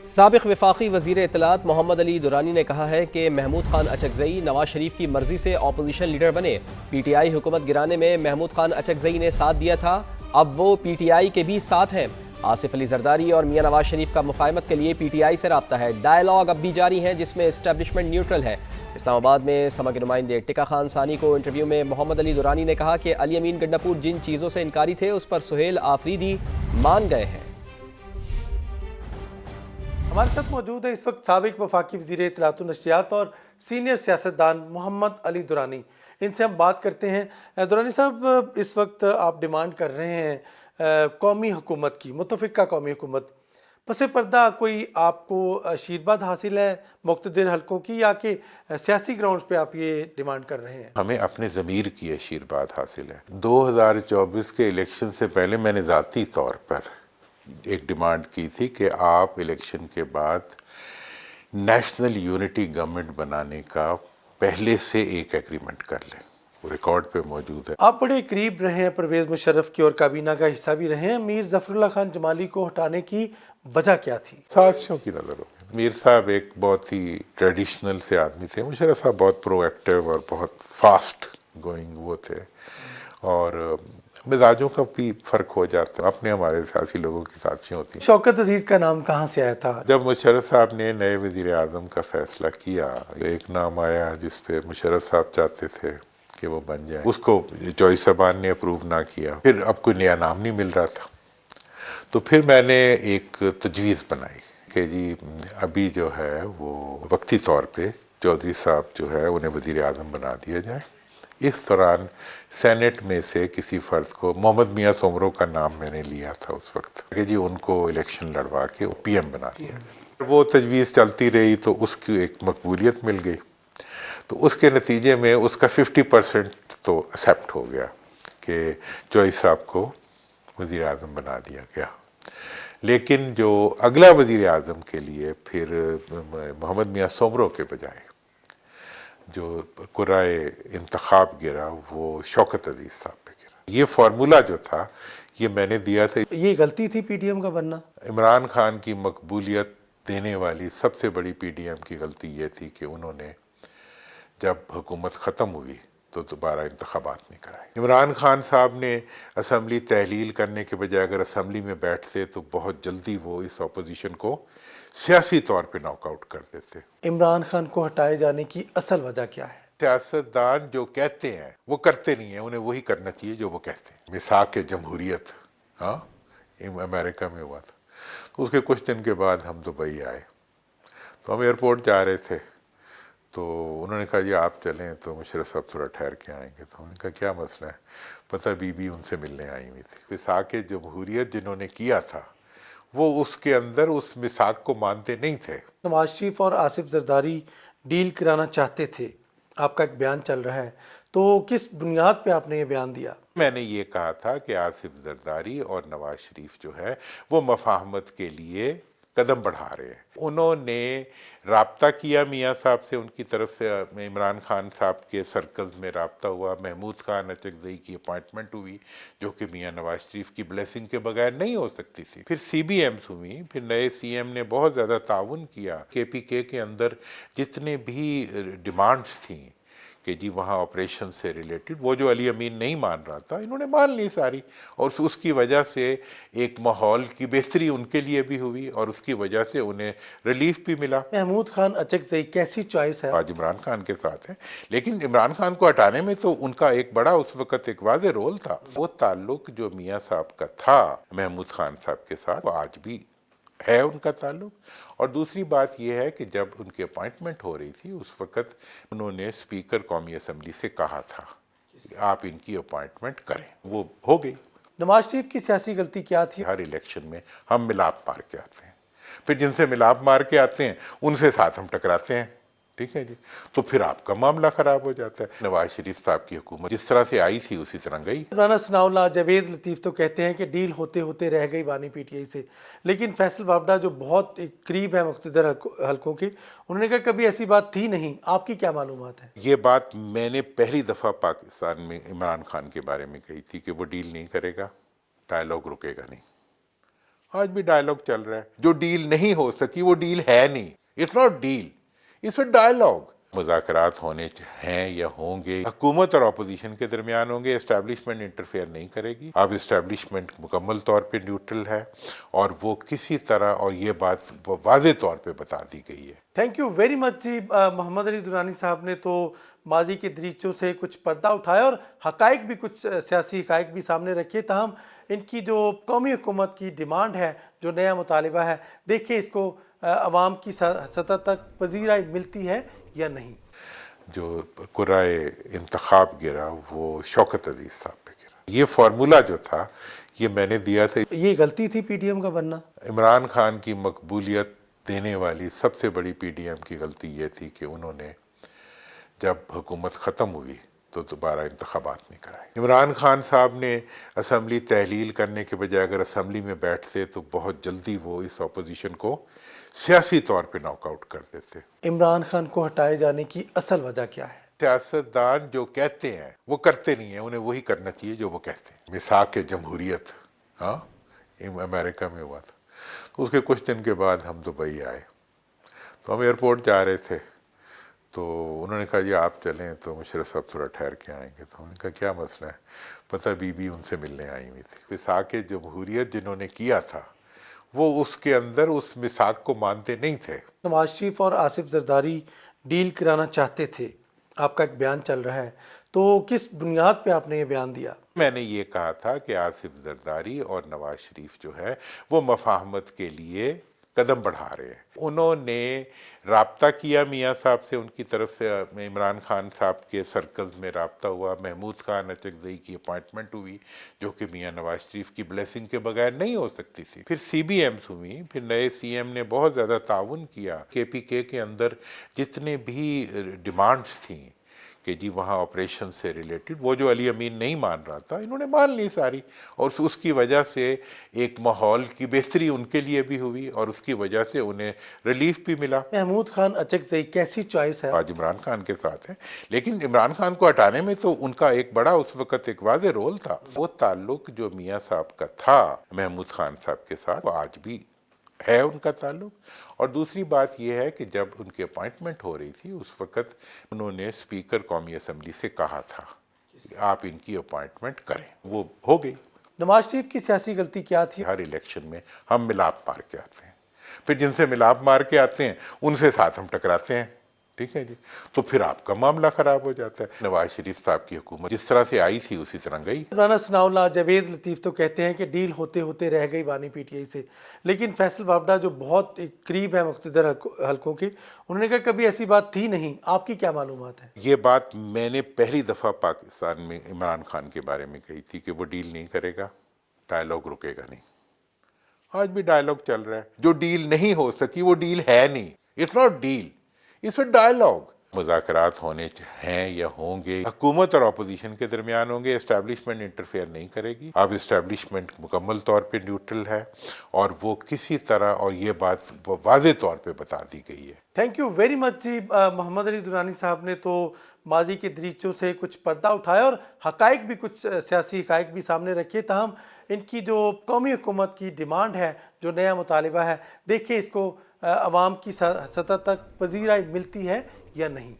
سابق وفاقی وزیر اطلاعات محمد علی درانی نے کہا ہے کہ محمود خان اچکزئی نواز شریف کی مرضی سے اپوزیشن لیڈر بنے۔ پی ٹی آئی حکومت گرانے میں محمود خان اچکزئی نے ساتھ دیا تھا، اب وہ پی ٹی آئی کے بھی ساتھ ہیں۔ آصف علی زرداری اور میاں نواز شریف کا مفاہمت کے لیے پی ٹی آئی سے رابطہ ہے۔ ڈائیلاگ اب بھی جاری ہے جس میں اسٹیبلشمنٹ نیوٹرل ہے۔ اسلام آباد میں سما کے نمائندے ٹکا خان ثانی کو انٹرویو میں محمد علی درانی نے کہا کہ علی امین گنڈاپور جن چیزوں سے انکاری تھے اس پر سہیل آفریدی مان گئے ہیں۔ ہمارے ساتھ موجود ہے اس وقت سابق وفاقی وزیر اطلاعات و نشریات اور سینئر سیاستدان محمد علی درانی۔ ان سے ہم بات کرتے ہیں۔ درانی صاحب، اس وقت آپ ڈیمانڈ کر رہے ہیں قومی حکومت کی، متفقہ قومی حکومت، پس پردہ کوئی آپ کو آشیرواد حاصل ہے مقتدر حلقوں کی، یا کہ سیاسی گراؤنڈز پہ آپ یہ ڈیمانڈ کر رہے ہیں؟ ہمیں اپنے ضمیر کی آشیرواد حاصل ہے۔ 2024 کے الیکشن سے پہلے میں نے ذاتی طور پر ایک ڈیمانڈ کی تھی کہ آپ الیکشن کے بعد نیشنل یونٹی گورنمنٹ بنانے کا پہلے سے ایک ایگریمنٹ کر لیں، وہ ریکارڈ پہ موجود ہے۔ آپ بڑے قریب رہے ہیں پرویز مشرف کی اور کابینہ کا حصہ بھی رہے ہیں۔ میر ظفر اللہ خان جمالی کو ہٹانے کی وجہ کیا تھی؟ سازشوں کی نظر ہو۔ میر صاحب ایک بہت ہی ٹریڈیشنل سے آدمی تھے، مشرف صاحب بہت پرو ایکٹیو اور بہت فاسٹ گوئنگ وہ تھے، اور مزاجوں کا بھی فرق ہو جاتا ہے، اپنے ہمارے سیاسی لوگوں کی سازشیں ہوتی ہیں۔ شوکت عزیز کا نام کہاں سے آیا تھا؟ جب مشرف صاحب نے نئے وزیر اعظم کا فیصلہ کیا، ایک نام آیا جس پہ مشرف صاحب چاہتے تھے کہ وہ بن جائے، اس کو جوئی صاحبان نے اپروو نہ کیا، پھر اب کوئی نیا نام نہیں مل رہا تھا، تو پھر میں نے ایک تجویز بنائی کہ جی ابھی جو ہے وہ وقتی طور پہ چودھری صاحب جو ہے انہیں وزیر اعظم بنا دیا جائے۔ اس دوران سینٹ میں سے کسی فرد کو، محمد میاں سومرو کا نام میں نے لیا تھا اس وقت، کہ جی ان کو الیکشن لڑوا کے پی ایم بنا دیا جائے۔ وہ تجویز چلتی رہی تو اس کی ایک مقبولیت مل گئی، تو اس کے نتیجے میں اس کا 50% تو ایکسیپٹ ہو گیا کہ جوئی صاحب کو وزیر اعظم بنا دیا گیا۔ لیکن جو اگلا وزیر اعظم کے لیے پھر محمد میاں سومرو کے بجائے جو قرعۂ انتخاب گرا وہ شوکت عزیز صاحب پہ گرا۔ یہ فارمولہ جو تھا یہ میں نے دیا تھا۔ یہ غلطی تھی پی ٹی ایم کا بننا؟ عمران خان کی مقبولیت دینے والی سب سے بڑی پی ڈی ایم کی غلطی یہ تھی کہ انہوں نے جب حکومت ختم ہوئی تو دوبارہ انتخابات نہیں کرائے۔ عمران خان صاحب نے اسمبلی تحلیل کرنے کے بجائے اگر اسمبلی میں بیٹھتے تو بہت جلدی وہ اس اپوزیشن کو سیاسی طور پہ ناک آؤٹ کر دیتے۔ عمران خان کو ہٹائے جانے کی اصل وجہ کیا ہے؟ سیاستدان جو کہتے ہیں وہ کرتے نہیں ہیں، انہیں وہی کرنا چاہیے جو وہ کہتے ہیں۔ میثاق جمہوریت امریکہ میں ہوا تھا، تو اس کے کچھ دن کے بعد ہم دبئی آئے، تو ہم ایئرپورٹ جا رہے تھے، تو انہوں نے کہا جی آپ چلیں، تو مشرف صاحب تھوڑا ٹھہر کے آئیں گے، تو ہم نے کہا کیا مسئلہ ہے؟ پتہ بی بی ان سے ملنے آئی ہوئی تھی۔ میثاق جمہوریت جنہوں نے کیا تھا وہ اس کے اندر اس میثاق کو مانتے نہیں تھے۔ نواز شریف اور آصف زرداری ڈیل کرانا چاہتے تھے، آپ کا ایک بیان چل رہا ہے، تو کس بنیاد پہ آپ نے یہ بیان دیا؟ میں نے یہ کہا تھا کہ آصف زرداری اور نواز شریف جو ہے وہ مفاہمت کے لیے قدم بڑھا رہے ہیں۔ انہوں نے رابطہ کیا میاں صاحب سے، ان کی طرف سے عمران خان صاحب کے سرکلز میں رابطہ ہوا، محمود خان اچکزئی کی اپوائنٹمنٹ ہوئی جو کہ میاں نواز شریف کی بلیسنگ کے بغیر نہیں ہو سکتی تھی، پھر سی بی ایمز ہوئی، پھر نئے سی ایم نے بہت زیادہ تعاون کیا۔ کے پی کے اندر جتنے بھی ڈیمانڈز تھیں کہ جی وہاں آپریشن سے ریلیٹڈ، وہ جو علی امین نہیں مان رہا تھا انہوں نے مان لی ساری، اور اس کی وجہ سے ایک ماحول کی بہتری ان کے لیے بھی ہوئی اور اس کی وجہ سے انہیں ریلیف بھی ملا۔ محمود خان اچکزئی کیسی چوائس ہے؟ آج عمران خان کے ساتھ ہیں، لیکن عمران خان کو ہٹانے میں تو ان کا ایک بڑا اس وقت ایک واضح رول تھا۔ وہ تعلق جو میاں صاحب کا تھا محمود خان صاحب کے ساتھ وہ آج بھی ہے ان کا تعلق۔ اور دوسری بات یہ ہے کہ جب ان کی اپوائنٹمنٹ ہو رہی تھی اس وقت انہوں نے اسپیکر قومی اسمبلی سے کہا تھا کہ آپ ان کی اپوائنٹمنٹ کریں، وہ ہو گئی۔ نواز شریف کی سیاسی غلطی کیا تھی؟ ہر الیکشن میں ہم ملاپ مار کے آتے ہیں، پھر جن سے ملاپ مار کے آتے ہیں ان سے ساتھ ہم ٹکراتے ہیں، ٹھیک ہے جی، تو پھر آپ کا معاملہ خراب ہو جاتا ہے۔ نواز شریف صاحب کی حکومت جس طرح سے آئی تھی اسی طرح گئی۔ رانا ثناء اللہ، جاوید لطیف تو کہتے ہیں کہ ڈیل ہوتے ہوتے رہ گئی بانی پی ٹی آئی سے، لیکن فیصل وابڈہ جو بہت قریب ہے مقتدر حلقوں کے، انہوں نے کہا کبھی ایسی بات تھی نہیں۔ آپ کی کیا معلومات ہے؟ یہ بات میں نے پہلی دفعہ پاکستان میں عمران خان کے بارے میں کہی تھی کہ وہ ڈیل نہیں کرے گا، ڈائیلاگ رکے گا نہیں۔ آج بھی ڈائلاگ چل رہا ہے. جو ڈیل نہیں ہو سکی وہ ڈیل ہے نہیں. It's not deal, it's a dialogue. مذاکرات ہونے ہیں یا ہوں گے, حکومت اور اپوزیشن کے درمیان ہوں گے. اسٹیبلشمنٹ انٹرفیئر نہیں کرے گی. اب اسٹیبلشمنٹ مکمل طور پہ نیوٹرل ہے اور وہ کسی طرح, اور یہ بات واضح طور پہ بتا دی گئی ہے. تھینک یو ویری مچ جی. محمد علی درانی صاحب نے تو ماضی کے دریچوں سے کچھ پردہ اٹھایا اور حقائق بھی, کچھ سیاسی حقائق بھی سامنے رکھے. تاہم ان کی جو قومی حکومت کی ڈیمانڈ ہے, جو نیا مطالبہ ہے, دیکھیں اس کو عوام کی سطح تک پذیرائی ملتی ہے یا نہیں. جو قرائے انتخاب گرا وہ شوکت عزیز صاحب پہ گرا. یہ فارمولا جو تھا یہ میں نے دیا تھا. یہ غلطی تھی پی ڈی ایم کا بننا. عمران خان کی مقبولیت دینے والی سب سے بڑی پی ڈی ایم کی غلطی یہ تھی کہ انہوں نے جب حکومت ختم ہوئی تو دوبارہ انتخابات نہیں کرائے. عمران خان صاحب نے اسمبلی تحلیل کرنے کے بجائے اگر اسمبلی میں بیٹھتے تو بہت جلدی وہ اس اپوزیشن کو سیاسی طور پہ ناک آؤٹ کر دیتے. عمران خان کو ہٹائے جانے کی اصل وجہ کیا ہے؟ سیاستدان جو کہتے ہیں وہ کرتے نہیں ہیں. انہیں وہی کرنا چاہیے جو وہ کہتے ہیں. میثاق جمہوریت امریکہ میں ہوا تھا. تو اس کے کچھ دن کے بعد ہم دبئی آئے تو ہم ایئرپورٹ جا رہے تھے تو انہوں نے کہا جی آپ چلیں, تو مشرف صاحب تھوڑا ٹھہر کے آئیں گے. تو ہم نے کہا کیا مسئلہ ہے؟ پتہ بی بی ان سے ملنے آئی ہوئی تھی. میثاق جمہوریت جنہوں نے کیا تھا وہ اس کے اندر اس میثاق کو مانتے نہیں تھے. نواز شریف اور آصف زرداری ڈیل کرانا چاہتے تھے, آپ کا ایک بیان چل رہا ہے, تو کس بنیاد پہ آپ نے یہ بیان دیا؟ میں نے یہ کہا تھا کہ آصف زرداری اور نواز شریف جو ہے وہ مفاہمت کے لیے قدم بڑھا رہے ہیں. انہوں نے رابطہ کیا میاں صاحب سے, ان کی طرف سے عمران خان صاحب کے سرکلز میں رابطہ ہوا. محمود خان اچکزئی کی اپائنٹمنٹ ہوئی جو کہ میاں نواز شریف کی بلیسنگ کے بغیر نہیں ہو سکتی تھی. پھر سی بی ایمز ہوئی, پھر نئے سی ایم نے بہت زیادہ تعاون کیا. کے پی کے اندر جتنے بھی ڈیمانڈز تھیں کہ جی وہاں آپریشن سے ریلیٹڈ, وہ جو علی امین نہیں مان رہا تھا انہوں نے مان لی ساری, اور اس کی وجہ سے ایک ماحول کی بہتری ان کے لیے بھی ہوئی اور اس کی وجہ سے انہیں ریلیف بھی ملا. محمود خان اچکزئی کیسی چوائس ہے؟ آج عمران خان کے ساتھ ہیں, لیکن عمران خان کو ہٹانے میں تو ان کا ایک بڑا اس وقت ایک واضح رول تھا. وہ تعلق جو میاں صاحب کا تھا محمود خان صاحب کے ساتھ وہ آج بھی ہے ان کا تعلق. اور دوسری بات یہ ہے کہ جب ان کی اپائنٹمنٹ ہو رہی تھی اس وقت انہوں نے اسپیکر قومی اسمبلی سے کہا تھا کہ آپ ان کی اپائنٹمنٹ کریں, وہ ہو گئی. نواز شریف کی سیاسی غلطی کیا تھی؟ ہر الیکشن میں ہم ملاپ مار کے آتے ہیں, پھر جن سے ملاپ مار کے آتے ہیں ان سے ساتھ ہم ٹکراتے ہیں. ٹھیک ہے جی, تو پھر آپ کا معاملہ خراب ہو جاتا ہے. نواز شریف صاحب کی حکومت جس طرح سے آئی تھی اسی طرح گئی. رانا ثناء اللہ, جاوید لطیف تو کہتے ہیں کہ ڈیل ہوتے ہوتے رہ گئی بانی پی ٹی آئی سے, لیکن فیصل وابڈہ جو بہت قریب ہے مقتدر حلقوں کے, انہوں نے کہا کبھی ایسی بات تھی نہیں. آپ کی کیا معلومات ہے؟ یہ بات میں نے پہلی دفعہ پاکستان میں عمران خان کے بارے میں کہی تھی کہ وہ ڈیل نہیں کرے گا, ڈائلاگ رکے گا نہیں. آج بھی ڈائلاگ چل رہا ہے. جو ڈیل نہیں ہو سکی وہ ڈیل ہے نہیں. It's not deal, it's a dialogue. مذاکرات ہونے ہیں یا ہوں گے, حکومت اور اپوزیشن کے درمیان ہوں گے. اسٹیبلشمنٹ انٹرفیئر نہیں کرے گی. اب اسٹیبلشمنٹ مکمل طور پہ نیوٹرل ہے اور وہ کسی طرح, اور یہ بات واضح طور پہ بتا دی گئی ہے. تھینک یو ویری مچ جی. محمد علی درانی صاحب نے تو ماضی کے دریچوں سے کچھ پردہ اٹھایا اور حقائق بھی, کچھ سیاسی حقائق بھی سامنے رکھے. تاہم ان کی جو قومی حکومت کی ڈیمانڈ ہے, جو نیا مطالبہ ہے, دیکھیں اس کو عوام کی سطح تک پذیرائی ملتی ہے یا نہیں.